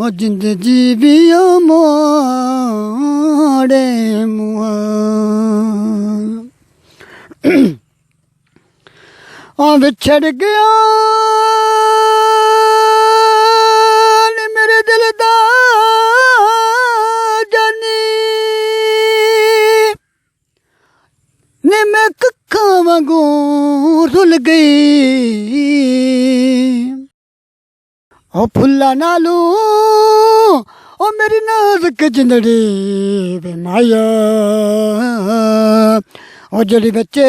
हो जिंद जीवियो मोड़े मुआ बिछड़ गया मेरे दिल दा जानी ने मैं कक्खा वांगू रुल गई ओ फुल्ला नालू ओ मेरी नाजुक जिंदड़ी वे माया ओ जड़ी बच्चे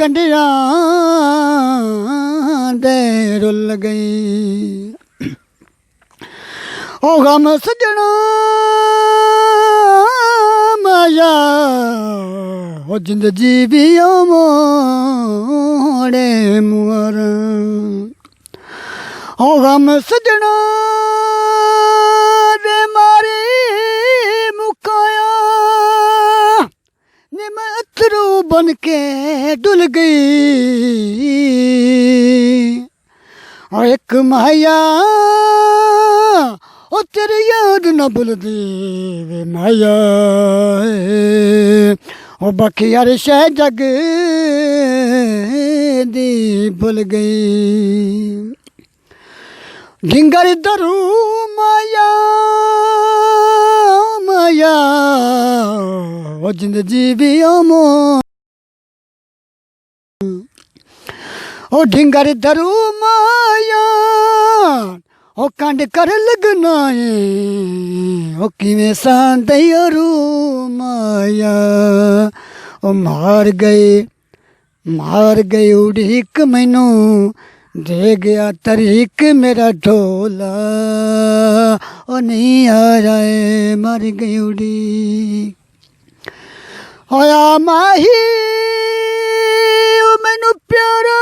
कंडियां दे रुल गई ओ गम सजना माया ओ जिंद जीवियो मोड़े मुअर ओ गम सजना दे मारी मुकाया नी मैं अथरू बन के डुल गई और एक माया ओ तेरी याद न भुलदी वे माया ओ बाकी हर शै जग दी भुल गई ढिंगर दरू माया माया ओ जिंद जीवियो मो ओ ढिंगर दरू माया ओ कंड कर लगना है ओ किवें सांदे रू माया ओ मार गई उड़ीक मैनू दे गया तरीक मेरा ढोला ओ नहीं आया मर गई उड़ी होया माही ओ मैनू प्यारा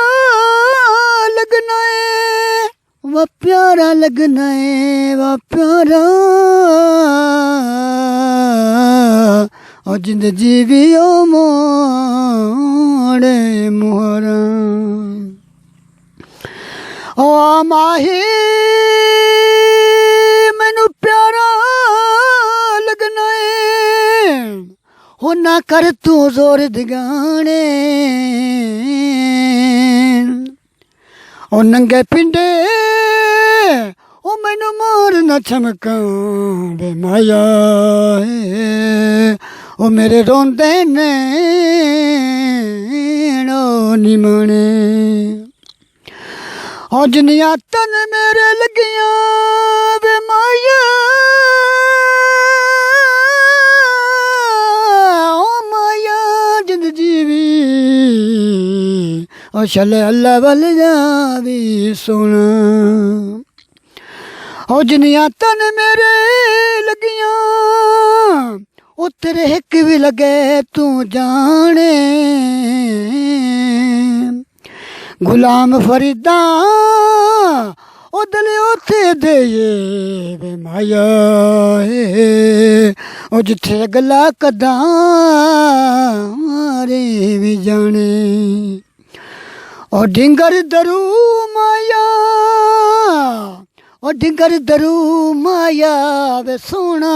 लगना है वो प्यारा लगना है वो प्यारा ओ जिंद जीवियो मोड़े मोहरा ओ माही मैनू प्यारा लगना है हो ना कर तू जोर दिगाने ओ नंगे पिंडे ओ मैनू मार न चमका बे माया ओ मेरे रोंदे ने निमने ओ जिनिया तन मेरे लगियां वे माया ओ माया जिंद जीवी ओ छले अल्लाह वल जावी सोना ओ जिनिया तन मेरे लगियां ओ तेरे हिक भी लगे तू जाने गुलाम फरीदा ओ दिल उथे दे वे माया ओ जिथे गला कदा रे भी जाने ओ ढिंगर दरू माया ओ ढिंगर दरू माया वे सोना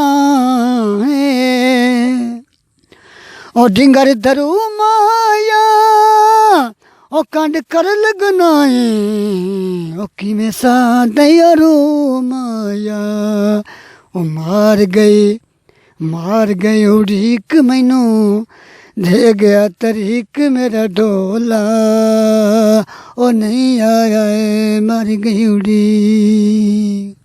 ओ ढिंगर दरू माया ओ कंड कर लगना है ओ किवें सांदे रू माया ओ मार गई उड़ीक मैनू दे गया तरीक मेरा ढोला ओ नहीं आया मर गई उड़ी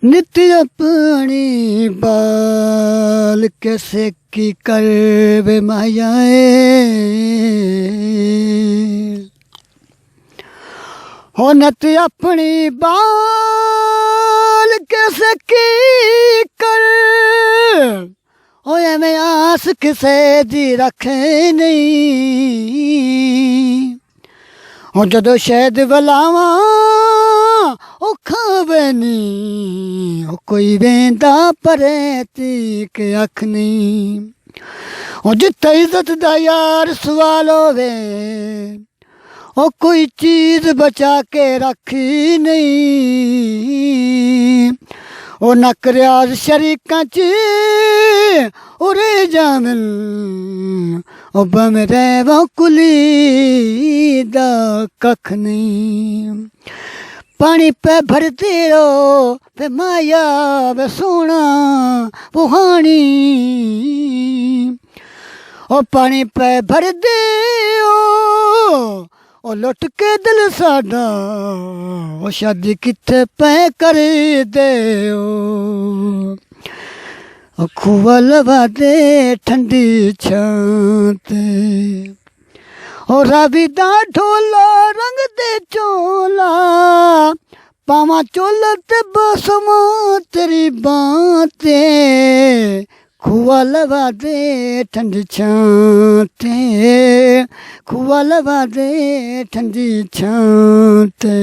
नित अपनी बाल कैसे की कर वे मायाए हो नित अपनी बाल कैसे की कर हो एवें आस किसे दी रखे नहीं हो जदों शहद वलावां खावे नी कोई वेंदा परे ती के अख नहीं जिथे इज्जत दा यार सवाल होवे कोई चीज बचा के रखी नहीं नक रियाज शरीकां च उरे जामन बम रह कुली दा कख नहीं पानी पे भरते रहो पे माया वे सोना बुहानी पानी पे भर दे लुट के दिल साडा शादी किथे पै कर दे खूह लवा दे ठंडी छाते रावी दा ढोला रंग दे चोला पावा चोला ते बसमा तेरी बाते खूह लवा दे ठंडी छाते खूह लवा दे ठंडी छाते